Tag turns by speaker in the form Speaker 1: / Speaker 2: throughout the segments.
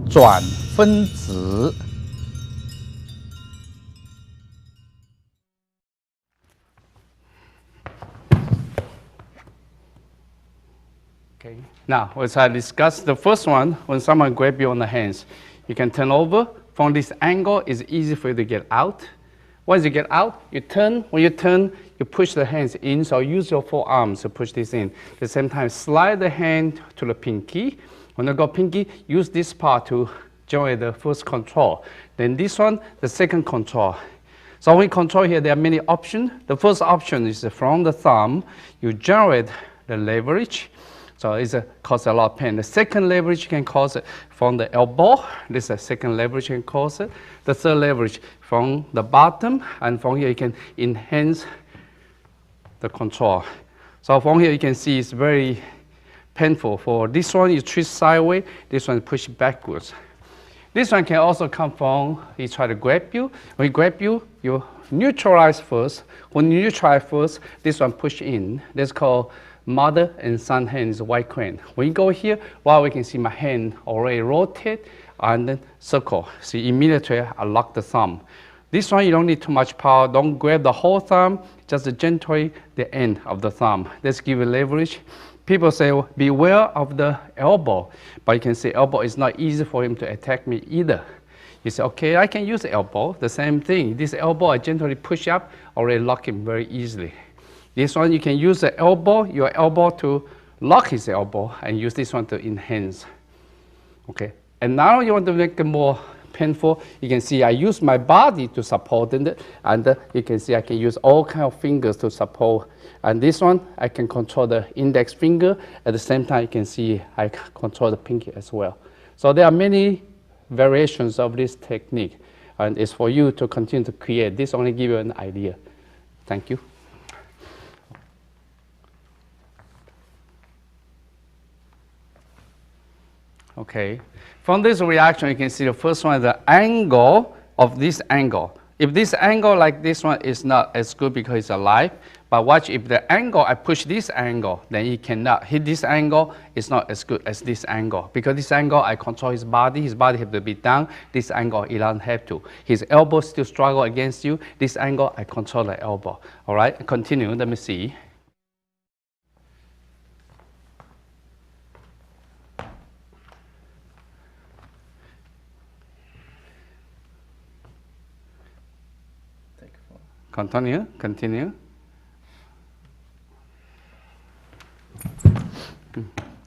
Speaker 1: 转分子。Okay. Now, as I discussed, the first one, when someone grabs you on the hands, you can turn over. From this angle, it's easy for you to get out. Once you get out, you turn. When you turn, you push the hands in, so use your forearms to push this in. At the same time, slide the hand to the pinky. When you go pinky, use this part to generate the first control. Then this one, the second control. So when we control here, there are many options. The first option is from the thumb. You generate the leverage. So it causes a lot of pain. The second leverage can cause it from the elbow. This is the second leverage can cause it. The third leverage from the bottom, and from here you can enhance the control. So from here you can see it's very painful. For this one, you twist sideways. This one push backwards. This one can also come from, he try to grab you. When he grab you, you neutralize first. When you neutralize first, this one push in. That's called mother and son hands white crane. When you go here, well, we can see my hand already rotate and then circle. See, immediately I lock the thumb. This one, you don't need too much power. Don't grab the whole thumb, just gently the end of the thumb. Let's give it leverage. People say, well, beware of the elbow, but you can see elbow is not easy for him to attack me either. You say, okay, I can use the elbow. The same thing. This elbow, I gently push up, already lock him very easily. This one, you can use the elbow, your elbow to lock his elbow, and use this one to enhance. Okay, and now you want to make it more painful. You can see I use my body to support it, and you can see I can use all kind of fingers to support. And this one, I can control the index finger. At the same time, you can see I control the pinky as well. So there are many variations of this technique, and it's for you to continue to create. This only give you an idea. Thank you. Okay, from this reaction, you can see the first one is the angle of this angle. If this angle like this one is not as good because it's alive, but watch if the angle, I push this angle, then he cannot hit this angle, it's not as good as this angle. Because this angle, I control his body have to be down, this angle, he doesn't have to. His elbow still struggle against you, this angle, I control the elbow. All right, continue, let me see. Continue.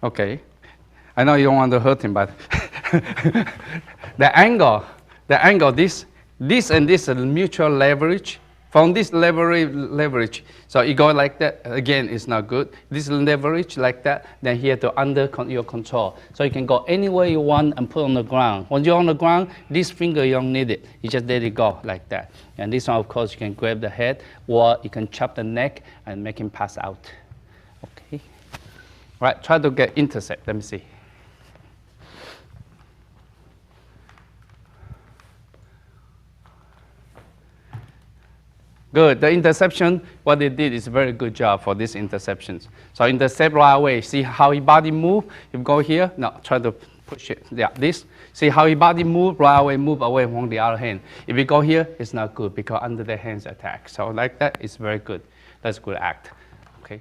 Speaker 1: Okay. I know you don't want to hurt him, but the angle, this and this is mutual leverage. From this leverage, so you go like that, again, it's not good. This leverage like that, then here to under your control. So you can go anywhere you want and put on the ground. When you're on the ground, this finger, you don't need it. You just let it go like that. And this one, of course, you can grab the head, or you can chop the neck and make him pass out. Okay. All right, try to get intercept. Let me see. Good. The interception, what they did is a very good job for these interceptions. So intercept right away. See how your body move? You go here. No, try to push it. Yeah, this. See how your body move? Right away, move away from the other hand. If you go here, it's not good because under the hands attack. So like that, it's very good. That's a good act. Okay.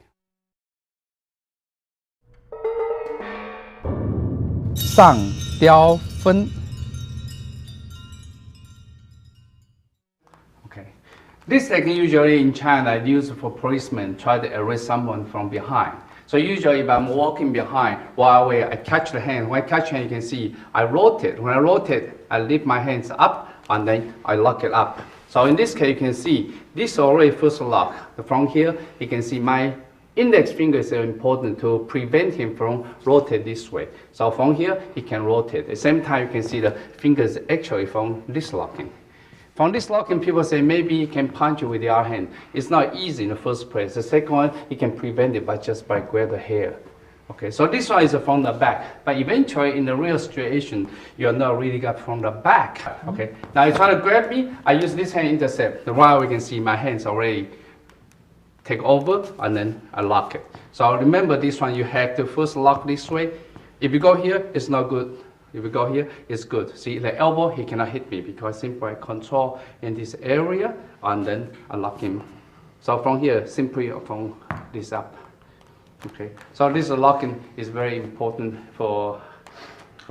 Speaker 1: 上雕分。This technique usually in China is used for policemen try to arrest someone from behind. So usually if I'm walking behind, while I catch the hand. When I catch the hand, you can see I rotate. When I rotate, I lift my hands up and then I lock it up. So in this case, you can see this already first lock. From here, you can see my index finger is important to prevent him from rotate this way. So from here, he can rotate. At the same time, you can see the fingers actually from this locking. From this locking, people say maybe you can punch it with the other hand. It's not easy in the first place. The second one, you can prevent it by grab the hair. Okay, so this one is from the back. But eventually, in the real situation, you're not really got from the back. Okay, now you try to grab me, I use this hand intercept. While we can see my hands already take over, and then I lock it. So remember this one, you have to first lock this way. If you go here, it's not good. If you go here, it's good. See, the elbow, he cannot hit me because simply I control in this area and then I lock him. So from here, simply from this up. Okay, so this locking is very important for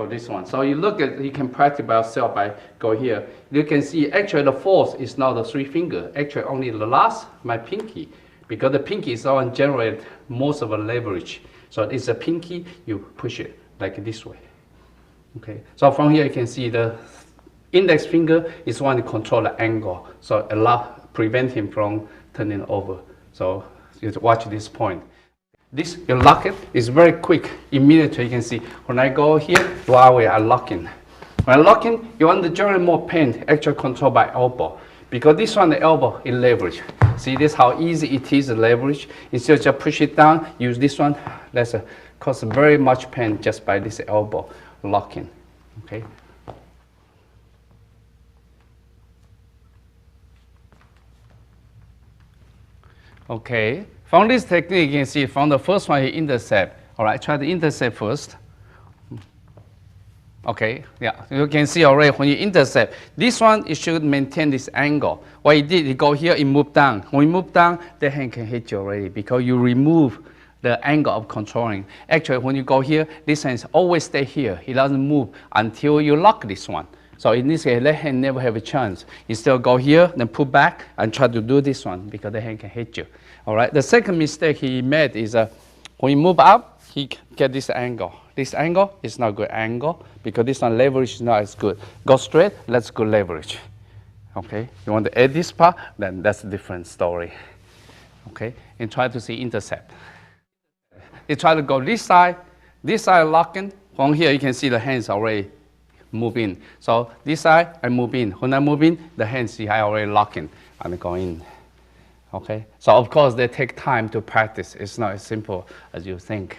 Speaker 1: this one. So you look at, you can practice by yourself by go here. You can see actually the force is not the 3 finger. Actually only the last, my pinky, because the pinky is the one generate most of the leverage. So it's a pinky, you push it like this way. Okay, so from here you can see the index finger is one to control the angle. So prevent him from turning over. So you watch this point. This, you lock it, it's very quick. Immediately you can see, when I go here, right away I lock in. When I lock in, you want to generate more pain, actually control by elbow. Because this one, the elbow is leverage. See this how easy it is to leverage. Instead of just push it down, use this one. That's cause very much pain just by this elbow locking. Okay. Okay. From this technique, you can see from the first one, he intercept. All right, try to intercept first. Okay, yeah, you can see already when you intercept, this one, it should maintain this angle. What he did, he go here, he move down. When you move down, the hand can hit you already because you remove the angle of controlling. Actually, when you go here, this hand always stay here. It doesn't move until you lock this one. So in this case, left hand never have a chance. You still go here, then pull back and try to do this one because the hand can hit you. All right, the second mistake he made is when you move up, he get this angle. This angle is not good angle because this one leverage is not as good. Go straight, let's go leverage. Okay, you want to add this part, then that's a different story. Okay, and try to see intercept. You try to go this side locking. From here you can see the hands already move in. So this side I move in. When I move in, the hands see I already locking and go in. Okay, so of course they take time to practice. It's not as simple as you think.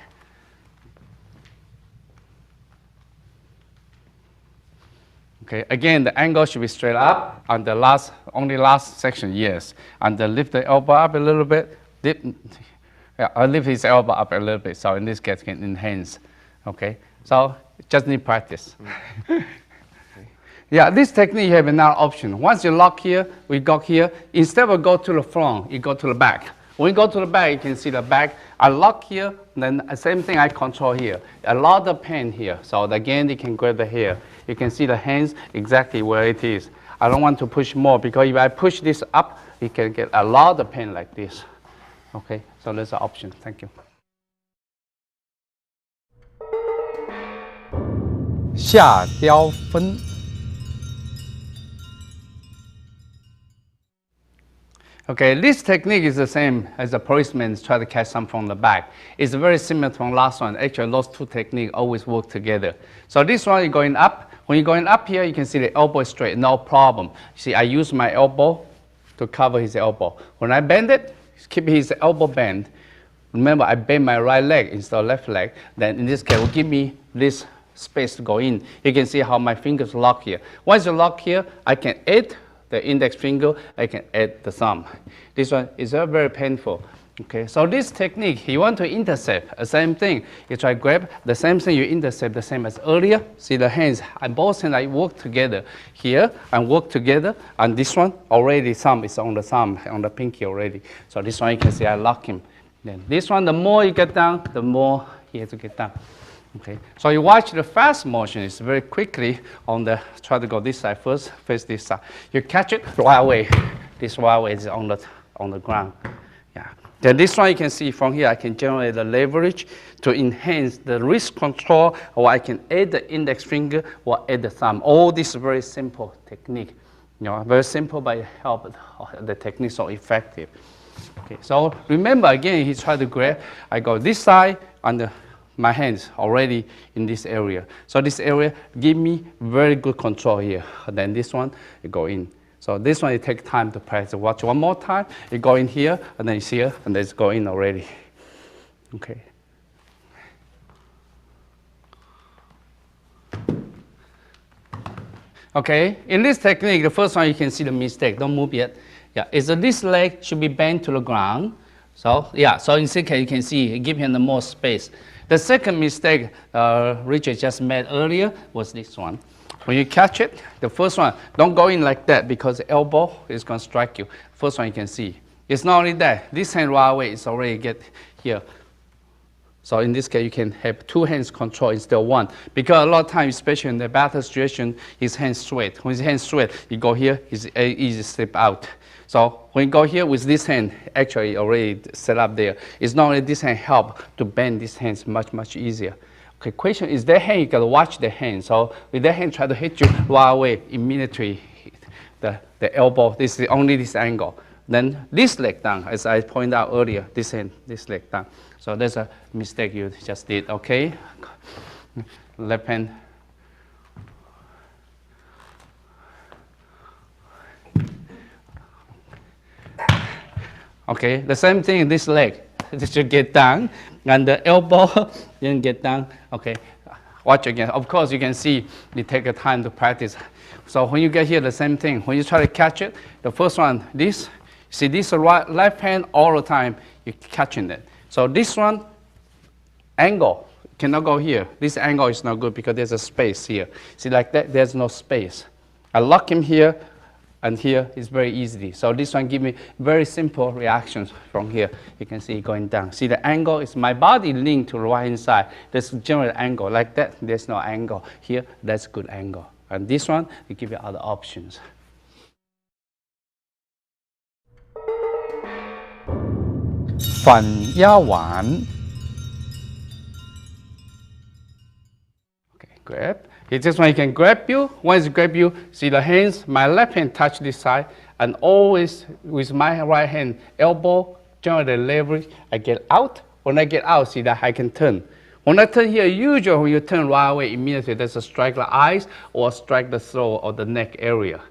Speaker 1: Okay, again, the angle should be straight up on the only last section, yes. And then lift the elbow up a little bit. I lift his elbow up a little bit, so in this case, can enhance. Okay, so just need practice. Yeah, this technique you have another option. Once you lock here, we go here. Instead of go to the front, you go to the back. When you go to the back, you can see the back. I lock here, then the same thing I control here. A lot of pain here. So again, you can grab the hair. You can see the hands exactly where it is. I don't want to push more because if I push this up, you can get a lot of pain like this. Okay, so that's an option. Thank you.
Speaker 2: 下雕分。
Speaker 1: Okay, this technique is the same as the policeman try to catch some from the back. It's very similar to the last one. Actually, those two techniques always work together. So this one, you're going up. When you're going up here, you can see the elbow is straight, no problem. See, I use my elbow to cover his elbow. When I bend it, keep his elbow bent. Remember, I bend my right leg instead of left leg. Then in this case, will give me this space to go in. You can see how my fingers lock here. Once you lock here, I can add the index finger, I can add the thumb. This one is very painful. Okay, so this technique, you want to intercept, the same thing. You try grab, the same thing you intercept, the same as earlier. See the hands, and both hands I work together. Here, and work together, and this one, already thumb is on the thumb, on the pinky already. So this one you can see I lock him. Then this one, the more you get down, the more he has to get down. Okay, so you watch the fast motion, it's very quickly on the, try to go this side first, face this side. You catch it right away. This right away is on the ground. Yeah. Then this one you can see from here, I can generate the leverage to enhance the wrist control, or I can add the index finger or add the thumb. All this is very simple technique. You know, very simple, but it helps the technique so effective. Okay, so remember again, he tried to grab, I go this side and my hands already in this area. So this area give me very good control here. And then this one, you go in. So this one, it takes time to practice. Watch one more time. You go in here, and then it's here, and then it's go in already. Okay. Okay, in this technique, the first one you can see the mistake. Don't move yet. Yeah, is that this leg should be bent to the ground. So yeah, so in this case you can see, give him the more space. The second mistake Richard just made earlier was this one. When you catch it, the first one, don't go in like that because the elbow is going to strike you. First one you can see. It's not only that. This hand right away is already get here. So in this case, you can have two hands control instead of one. Because a lot of times, especially in the battle situation, his hands sweat. When his hands sweat, you go here, it's easy to slip out. So when you go here with this hand, actually already set up there, it's not only this hand help to bend these hands much easier. Okay, question is that hand, you gotta watch the hand. So with that hand try to hit you right away, immediately the elbow, this is only this angle. Then this leg down, as I pointed out earlier, this hand, this leg down. So that's a mistake you just did, okay? Left hand. Okay, the same thing in this leg. This should get down, and the elbow didn't get down. Okay, watch again. Of course, you can see you take a time to practice. So when you get here, the same thing. When you try to catch it, the first one, this, see this left hand all the time, you're catching it. So this one, angle, cannot go here. This angle is not good because there's a space here. See like that, there's no space. I lock him here, and here is very easy. So this one give me very simple reactions from here. You can see it going down. See the angle is my body linked to the right hand side. There's general angle like that. There's no angle. Here, that's good angle. And this one, we give you other options.
Speaker 2: Fan Ya Wan.
Speaker 1: Okay, grab. This one, he can grab you. Once he grab you, see the hands, my left hand touch this side, and always with my right hand, elbow, generally leverage, I get out. When I get out, see that I can turn. When I turn here, usually when you turn right away, immediately there's a strike the eyes or strike the throat or the neck area.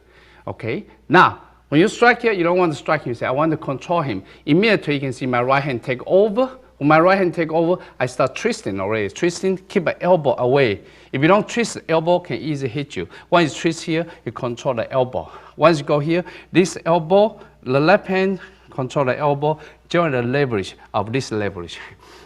Speaker 1: Okay? Now, when you strike here, you don't want to strike him. You say, I want to control him. Immediately, you can see my right hand take over. When my right hand take over, I start twisting already. Twisting, keep the elbow away. If you don't twist, the elbow can easily hit you. Once you twist here, you control the elbow. Once you go here, this elbow, the left hand control the elbow, join the leverage of this leverage.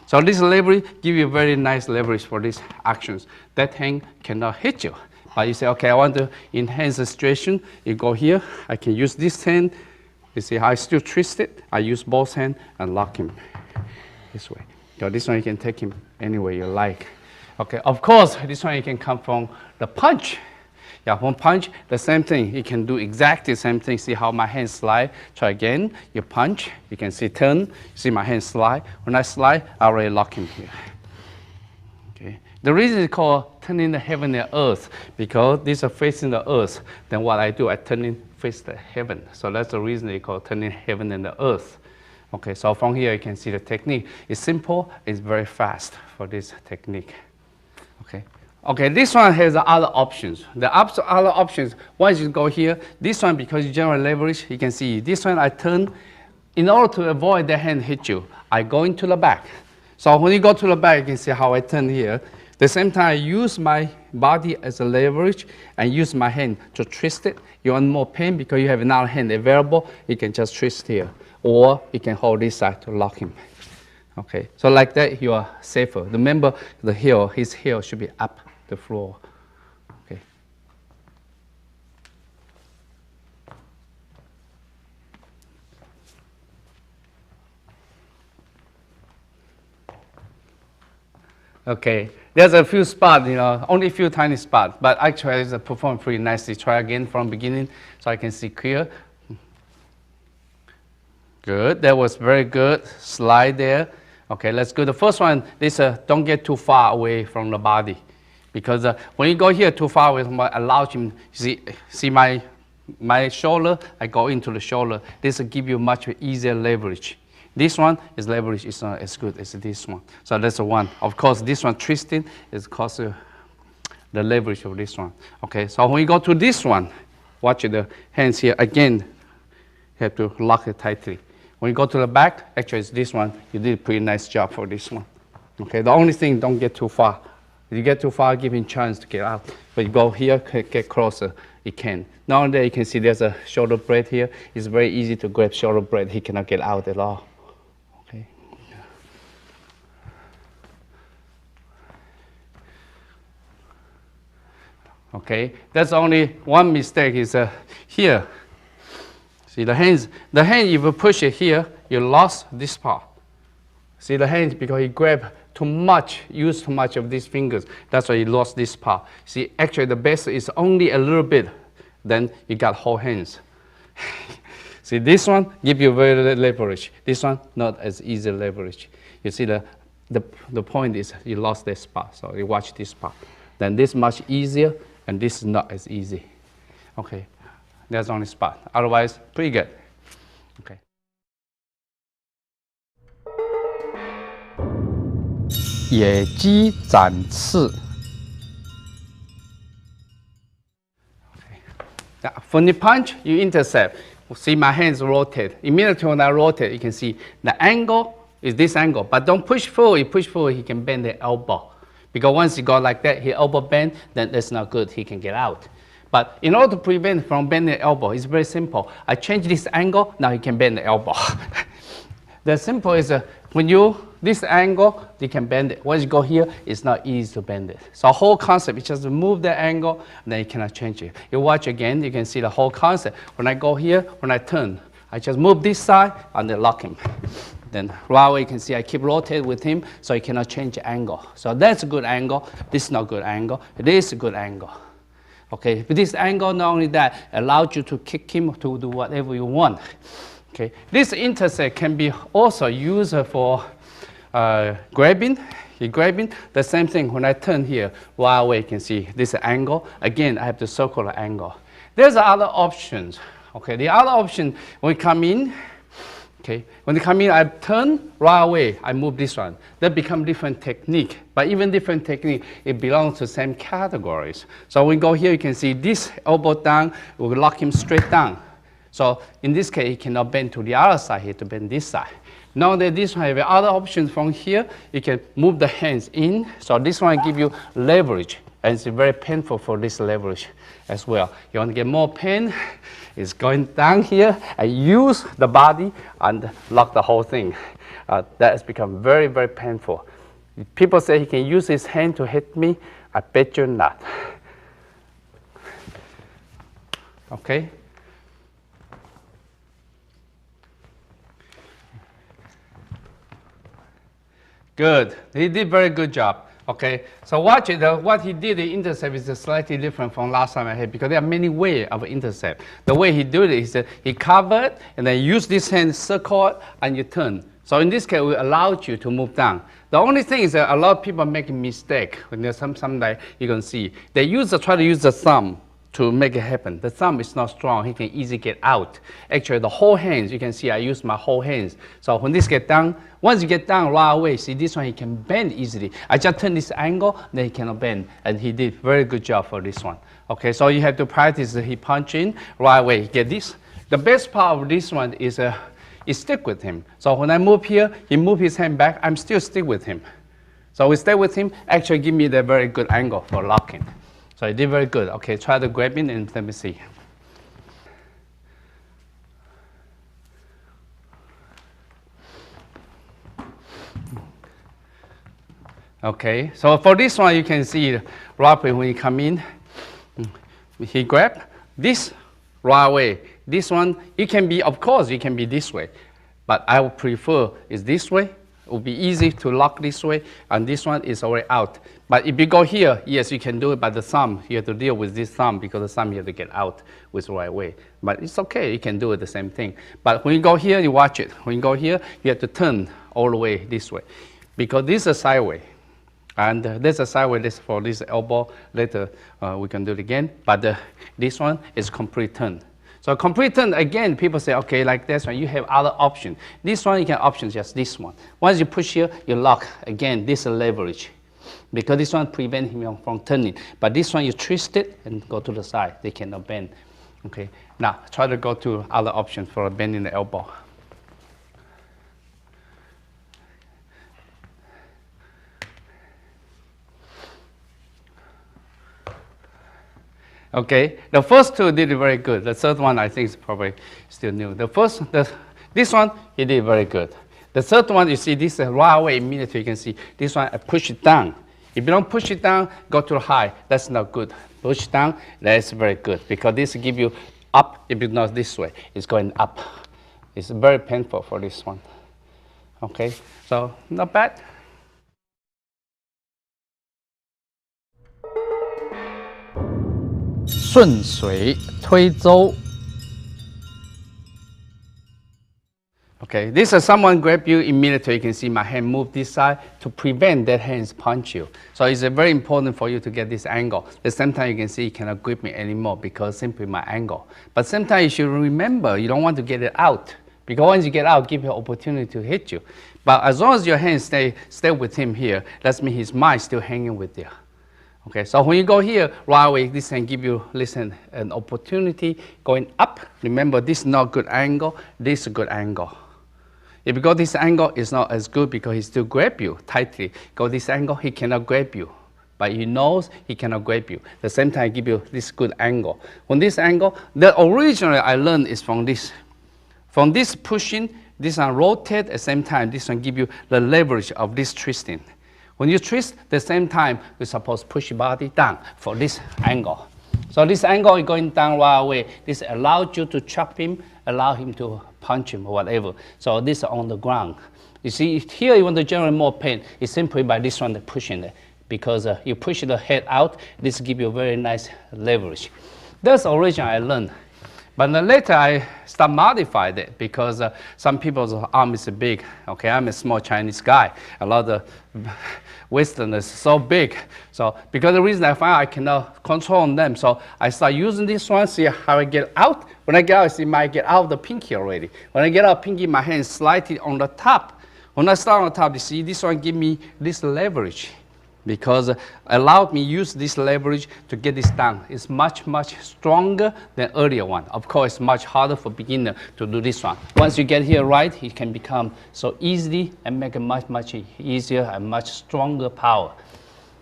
Speaker 1: So this leverage give you very nice leverage for these actions. That hand cannot hit you. But you say, okay, I want to enhance the situation. You go here, I can use this hand. You see how I still twist it? I use both hands and lock him this way. So this one you can take him any way you like. Okay, of course, this one you can come from the punch. Yeah, one punch, the same thing. You can do exactly the same thing. See how my hands slide. Try again. You punch. You can see turn. See my hands slide. When I slide, I already lock him here. Okay. The reason it's called turning the heaven and earth because these are facing the earth. Then what I do, I turn in face the heaven. So that's the reason they call turning heaven and the earth. Okay, so from here you can see the technique. It's simple. It's very fast for this technique. Okay. Okay, this one has other options. The other options, once you go here, this one, because you general leverage, you can see this one I turn. In order to avoid the hand hit you, I go into the back. So when you go to the back, you can see how I turn here. At the same time, I use my body as a leverage and use my hand to twist it. You want more pain because you have another hand available, you can just twist here. Or you can hold this side to lock him. Okay, so like that, you are safer. Remember, the heel, his heel should be up the floor. Okay. Okay, there's a few spots, only a few tiny spots, but actually it's performed pretty nicely. Try again from beginning so I can see clear. Good, that was very good. Slide there. Okay, let's go. The first one, this don't get too far away from the body. Because when you go here too far away, allows him, see my shoulder, I go into the shoulder. This will give you much easier leverage. This one is leverage is not as good as this one. So that's the one. Of course, this one twisting is cause the leverage of this one. Okay, so when you go to this one, watch the hands here. Again, you have to lock it tightly. When you go to the back, actually it's this one. You did a pretty nice job for this one. Okay, the only thing, don't get too far. If you get too far, give him a chance to get out. But you go here, get closer, you can. Now and then you can see there's a shoulder blade here. It's very easy to grab shoulder blade. He cannot get out at all. Okay. Okay, that's only one mistake is here. See the hands, if you push it here, you lost this part. See the hands, because he grabbed too much, used too much of these fingers. That's why he lost this part. See, actually the best is only a little bit, then you got whole hands. See, this one give you very leverage. This one not as easy leverage. You see the point is you lost this part, so you watch this part. Then this much easier, and this is not as easy. Okay, that's only spot. Otherwise, pretty good. Okay.
Speaker 2: 野鸡展翅。
Speaker 1: Now, when you punch, you intercept. See my hands rotate. Immediately when I rotate, you can see the angle is this angle. But don't push forward. You push forward, he can bend the elbow. Because once you go like that, his elbow bend, then that's not good. He can get out. But in order to prevent from bending the elbow, it's very simple. I change this angle, now he can bend the elbow. The simple is when you, this angle, you can bend it. Once you go here, it's not easy to bend it. So whole concept is just to move the angle, and then you cannot change it. You watch again, you can see the whole concept. When I go here, when I turn, I just move this side and then lock him. Then right away you can see I keep rotating with him, so he cannot change the angle. So that's a good angle. This is not a good angle. This is a good angle. Okay, but this angle, not only that, allows you to kick him to do whatever you want. Okay, this intercept can be also used for grabbing. Grabbing, the same thing. When I turn here, right away you can see this angle. Again, I have to circle the angle. There's other options. Okay, the other option, when we come in, okay, when you come in, I turn right away, I move this one. That become different technique. But even different technique, it belongs to same categories. So when we go here, you can see this elbow down, we will lock him straight down. So in this case, he cannot bend to the other side, he has to bend this side. Now that this one have other options from here, you can move the hands in. So this one give you leverage, and it's very painful for this leverage as well. You want to get more pain, it's going down here and use the body and lock the whole thing. That has become very, very painful. People say he can use his hand to hit me. I bet you not. Okay. Good. He did very good job. Okay. So watch it. What he did, the intercept is slightly different from last time I had, because there are many ways of intercept. The way he did it is that he covered and then use this hand, circle it, and you turn. So in this case, we allowed you to move down. The only thing is that a lot of people make a mistake. When there's some like you can see, they try to use the thumb to make it happen. The thumb is not strong. He can easily get out. Actually, the whole hands, you can see I use my whole hands. So when this get down, once you get down right away, see this one, he can bend easily. I just turn this angle, then he cannot bend. And he did very good job for this one. Okay, so you have to practice. He punch in right away. He get this. The best part of this one is stick with him. So when I move here, he move his hand back, I'm still stick with him. So we stay with him, actually give me the very good angle for locking. So he did very good. Okay, try to grab in and let me see. Okay, so for this one, you can see right when you come in, he grab this right away. This one, it can be, of course, it can be this way, but I would prefer is this way. It will be easy to lock this way, and this one is already out. But if you go here, yes, you can do it by the thumb. You have to deal with this thumb, because the thumb you have to get out with the right way. But it's okay, you can do it the same thing. But when you go here, you watch it. When you go here, you have to turn all the way this way, because this is a sideway. And there's a sideway for this elbow. Later, we can do it again. But this one is complete turn. So complete turn, again, people say, okay, like this one, you have other options. This one, you can option just this one. Once you push here, you lock. Again, this is leverage. Because this one prevents him from turning. But this one, you twist it and go to the side. They cannot bend. Okay, now try to go to other options for bending the elbow. Okay, the first two did very good. The third one, I think, is probably still new. This one, he did very good. The third one, you see, this right away, immediately you can see, this one, I push it down. If you don't push it down, go too high. That's not good. push down, that's very good because this give you up, if it's not this way, it's going up. It's very painful for this one. Okay, so not bad.
Speaker 2: 顺水推舟。
Speaker 1: Okay, this is someone grab you immediately. You can see my hand move this side to prevent that hands punch you. So it's very important for you to get this angle. At the same time, you can see you cannot grip me anymore because simply my angle. But sometimes you should remember you don't want to get it out because once you get out, give you an opportunity to hit you. But as long as your hands stay with him here, that means his mind still hanging with you. Okay, so when you go here, right away, this can give you, an opportunity going up. Remember, this is not good angle. This is a good angle. If you go this angle, it's not as good because he still grab you tightly. Go this angle, he cannot grab you. But he knows he cannot grab you. At the same time, give you this good angle. On this angle, the originally I learned is from this. From this pushing, this one rotate at the same time. This one give you the leverage of this twisting. When you twist, at the same time, you're supposed to push your body down for this angle. So this angle is going down right away. This allows you to chop him, allow him to punch him or whatever. So this is on the ground. You see, here you want to generate more pain. It's simply by this one pushing it. Because you push the head out, this gives you very nice leverage. That's the origin I learned. But then later I start modified it because some people's arm is big. Okay, I'm a small Chinese guy. A lot of Westerners so big. So because the reason I find I cannot control them, so I start using this one, see how I get out. When I get out, see I get out of the pinky already. When I get out of pinky, my hand is slightly on the top. When I start on the top, you see this one give me this leverage. Because allowed me use this leverage to get this down. It's much, much stronger than earlier one. Of course, it's much harder for beginner to do this one. Once you get here right, it can become so easy and make it much, much easier and much stronger power.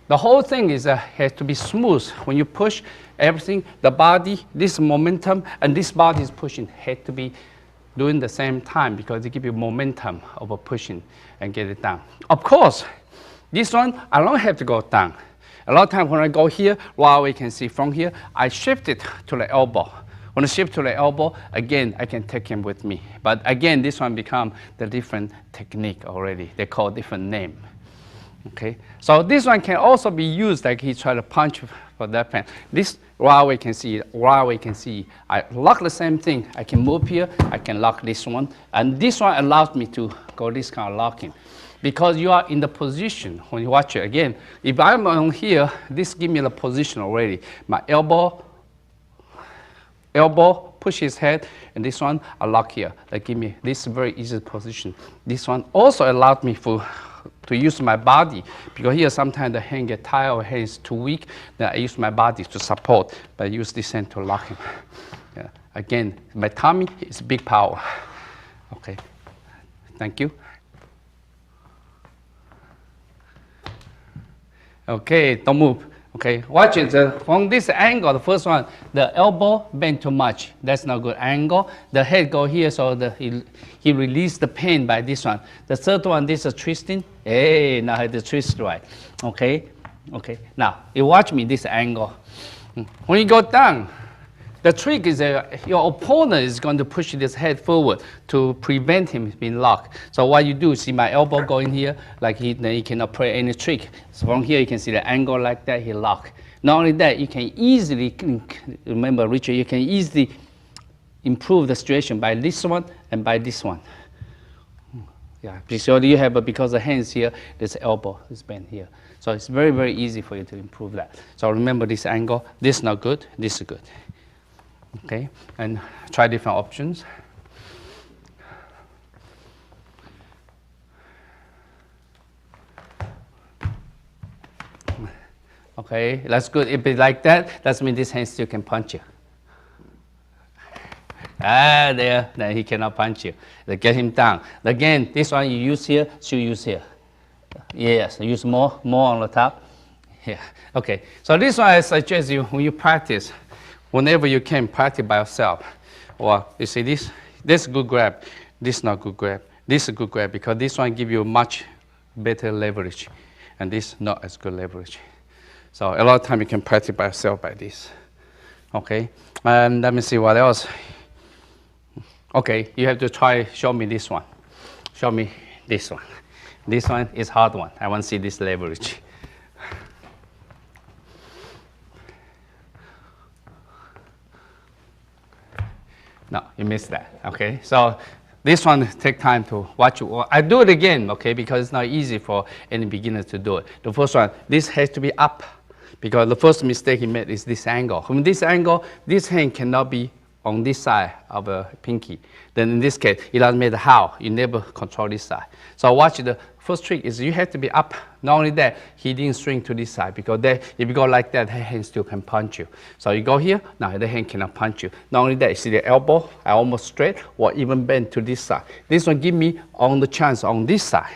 Speaker 1: The whole thing is has to be smooth. When you push everything, the body, this momentum, and this body is pushing, had to be doing the same time because it gives you momentum over pushing and get it down. Of course, this one, I don't have to go down. A lot of times when I go here, while we can see from here, I shift it to the elbow. When I shift to the elbow, again, I can take him with me. But again, this one become the different technique already. They call different name. Okay, so this one can also be used like he try to punch for that pen. This, while we can see, I lock the same thing. I can move here, I can lock this one. And this one allows me to go this kind of locking. Because you are in the position, when you watch it again, if I'm on here, this gives me the position already. My elbow, push his head, and this one, I lock here. That give me this very easy position. This one also allowed me to use my body, because here sometimes the hand get tired or hand is too weak, then I use my body to support, but I use this hand to lock him. Yeah. Again, my tummy is big power. Okay, thank you. Okay, don't move. Okay, watch it. From this angle, the first one, the elbow bend too much. That's not good angle. The head go here, so he released the pain by this one. The third one, this is twisting. Hey, now I have to twist right. Okay, okay. Now, you watch me, this angle. When you go down, the trick is your opponent is going to push his head forward to prevent him being locked. So what you do, see my elbow going here, like then he cannot play any trick. So from here you can see the angle like that, he lock. Not only that, you can easily, remember Richard, you can easily improve the situation by this one and by this one. Yeah, so you have, because the hands here, this elbow is bent here. So it's very, very easy for you to improve that. So remember this angle, this is not good, this is good. Okay, and try different options. Okay, that's good. If it's like that, that means this hand still can punch you. Ah, there, then he cannot punch you. Then get him down. Again, this one you use here, should use here. Yes, use more on the top. Yeah, okay. So this one I suggest you, when you practice, whenever you can, practice by yourself. Or you see this is good grab, this is not good grab. This is a good grab because this one give you much better leverage, and this not as good leverage. So a lot of time you can practice by yourself by this. Okay, and let me see what else. Okay, you have to try, show me this one. Show me this one. This one is hard one. I want to see this leverage. No, you missed that, okay? So this one take time to watch. I do it again, okay, because it's not easy for any beginner to do it. The first one, this has to be up, because the first mistake he made is this angle. From this angle, this hand cannot be on this side of a pinky. Then in this case, it doesn't matter how, you never control this side. So watch the first trick is you have to be up. Not only that, he didn't swing to this side, because there, if you go like that, the hand still can punch you. So you go here, now the hand cannot punch you. Not only that, you see the elbow, I almost straight, or even bend to this side. This one give me on the chance on this side.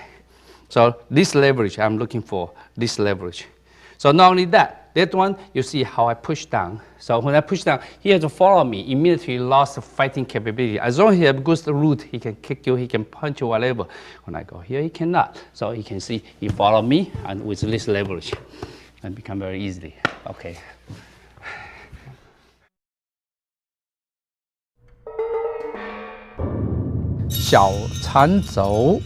Speaker 1: So this leverage, I'm looking for this leverage. So not only that one, you see how I push down. So when I push down, he has to follow me. Immediately he lost the fighting capability. As long as he has good root, he can kick you, he can punch you, whatever. When I go here, he cannot. So you can see he follow me, and with this leverage, and become very easily. Okay.
Speaker 2: "小缠轴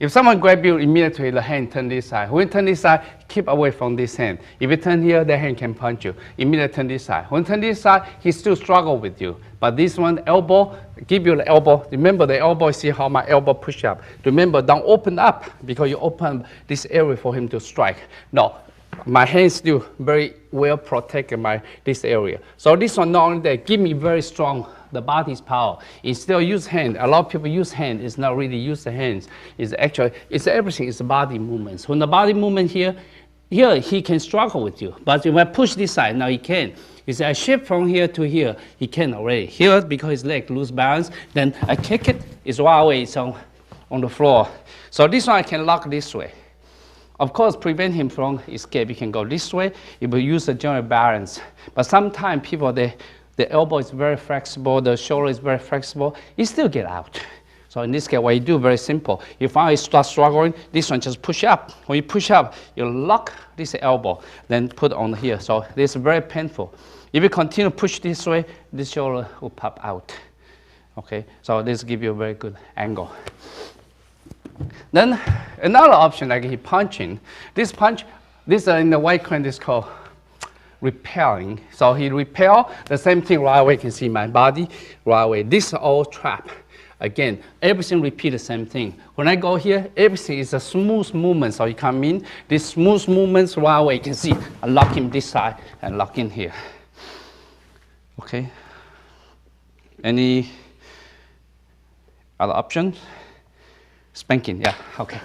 Speaker 1: If someone grab you immediately, the hand turn this side. When you turn this side, keep away from this hand. If you turn here, the hand can punch you. Immediately turn this side. When you turn this side, he still struggle with you. But this one, elbow, give you the elbow. Remember the elbow, see how my elbow push up. Remember, don't open up, because you open this area for him to strike. No, my hand still very well protected by this area. So this one, not only that, give me very strong the body's power. Instead of use hand, a lot of people use hand, it's not really use the hands. It's actually, it's everything, it's the body movements. When the body movement here he can struggle with you. But if I push this side, now he can. You see, I shift from here to here, he can already. Here, because his leg lose balance, then I kick it, it's right away, it's on the floor. So this one I can lock this way. Of course, prevent him from escape. You can go this way, you will use the general balance. But sometimes people, the elbow is very flexible, the shoulder is very flexible, you still get out. So in this case, what you do, very simple. If I start struggling, this one just push up. When you push up, you lock this elbow, then put on here. So this is very painful. If you continue to push this way, this shoulder will pop out. Okay, so this gives you a very good angle. Then another option, like he punching. This punch, this in the white coin is called repelling. So he repel, the same thing right away, you can see my body right away. This is all trap. Again, everything repeat the same thing. When I go here, everything is a smooth movement. So you come in, this smooth movements right away, you can see I lock him this side and lock in here. Okay. Any other options? Spanking, yeah, okay.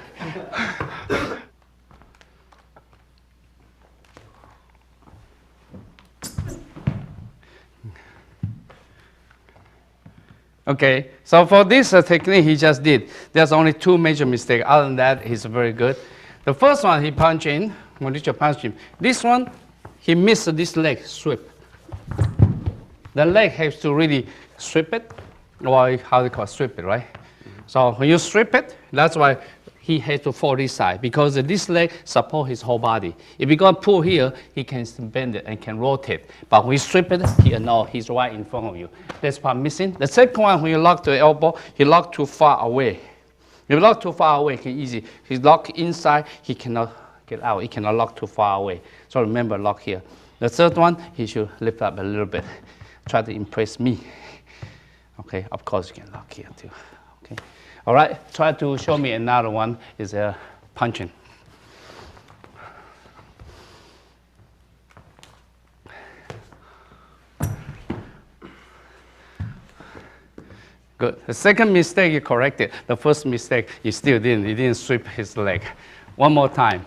Speaker 1: Okay, so for this technique he just did, there's only two major mistakes. Other than that, he's very good. The first one, he punch in, when you punch him. This one, he missed this leg sweep. The leg has to really sweep it, or how they call it, sweep it, right? So when you strip it, that's why he has to fall this side, because this leg supports his whole body. If you go and pull here, he can bend it and can rotate. But when you strip it, he's right in front of you. That's part missing. The second one, when you lock the elbow, he lock too far away. If you lock too far away, it's easy. He's locked inside, he cannot get out. He cannot lock too far away. So remember, lock here. The third one, he should lift up a little bit. Try to impress me. Okay, of course you can lock here too. Okay. All right, try to show me another one, is punching. Good. The second mistake you corrected. The first mistake you still didn't. You didn't sweep his leg. One more time.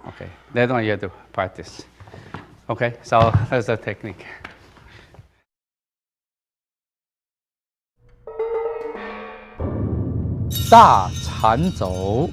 Speaker 1: Okay, that one you have to practice. Okay, so that's the technique.
Speaker 2: "大缠轴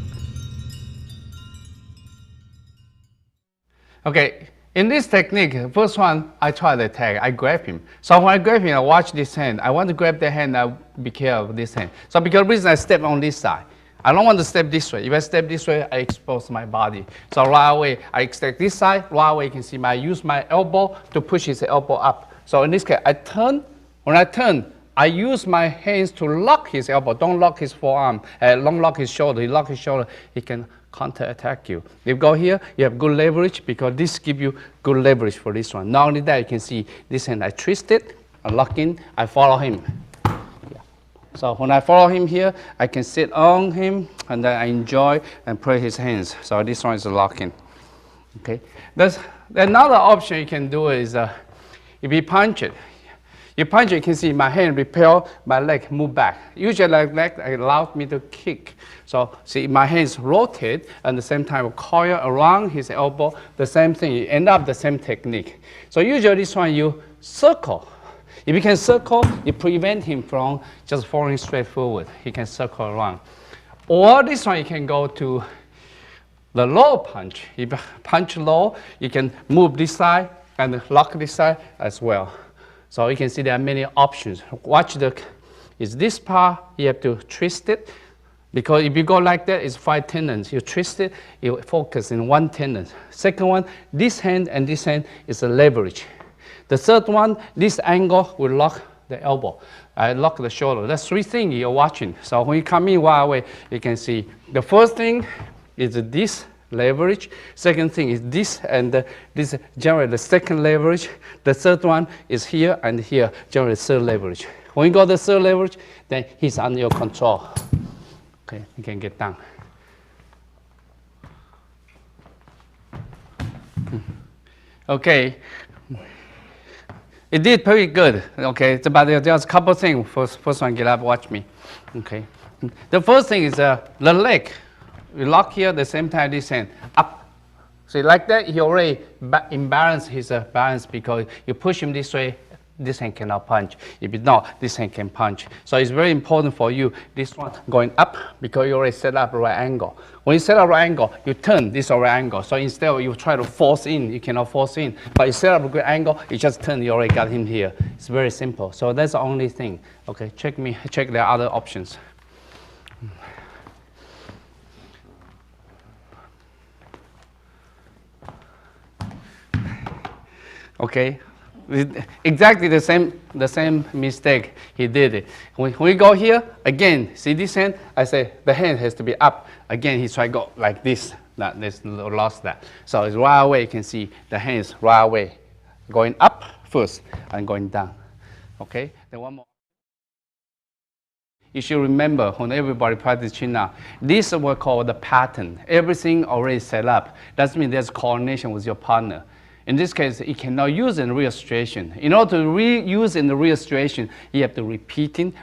Speaker 1: Okay, In this technique, first one, I try the tag, I grab him. So when I grab him, I watch this hand. I want to grab the hand, I be careful of this hand. So because the reason I step on this side, I don't want to step this way. If I step this way, I expose my body. So right away, I extend this side, right away you can see I use my elbow to push his elbow up. So in this case, I turn. When I turn, I use my hands to lock his elbow. Don't lock his forearm. Don't lock his shoulder. You lock his shoulder, he can counter-attack you. If you go here, you have good leverage because this gives you good leverage for this one. Not only that, you can see this hand, I twist it, I lock in, I follow him. Yeah. So when I follow him here, I can sit on him and then I enjoy and play his hands. So this one is locking. Okay. There's another option you can do is if you punch it. You punch it, you can see my hand repel, my leg move back. Usually my leg allows me to kick. So see my hands rotate and at the same time coil around his elbow, the same thing, you end up the same technique. So usually this one you circle. If you can circle, you prevent him from just falling straight forward. He can circle around. Or this one you can go to the low punch. If you punch low, you can move this side and lock this side as well. So you can see there are many options. Watch is this part, you have to twist it. Because if you go like that, it's 5 tendons. You twist it, you focus in 1 tendon. Second one, this hand and this hand is a leverage. The third one, this angle will lock the elbow. I lock the shoulder. That's 3 things you're watching. So when you come in right away, you can see the first thing is this leverage. Second thing is this, and this is generally the second leverage. The third one is here and here, generally third leverage. When you go to the third leverage, then he's under your control. Okay, you can get down. Okay, it did pretty good. Okay, but there's a couple of things. First one, get up, watch me. Okay, the first thing is the leg. You lock here at the same time, this hand up. So like that, he already imbalance his balance because you push him this way, this hand cannot punch. If you not, this hand can punch. So it's very important for you, this one going up because you already set up a right angle. When you set up right angle, you turn this right angle. So instead of you try to force in, you cannot force in. But you set up a good angle, you just turn, you already got him here. It's very simple. So that's the only thing. Okay, check the other options. Okay, exactly the same mistake he did it. When we go here, again, see this hand? I say the hand has to be up. Again, he tried to go like this. There's lost that. So it's right away, you can see the hands right away. Going up first and going down. Okay, then one more. You should remember when everybody practice chin now, this is what we call the pattern. Everything already set up. That means there's coordination with your partner. In this case, you cannot use in real situation. In order to use in the real situation, you have to repeat,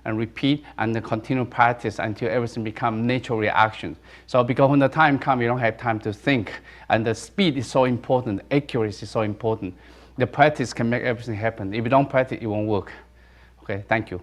Speaker 1: and then continue practice until everything becomes natural reaction. So because when the time comes, you don't have time to think. And the speed is so important, accuracy is so important. The practice can make everything happen. If you don't practice, it won't work. Okay, thank you.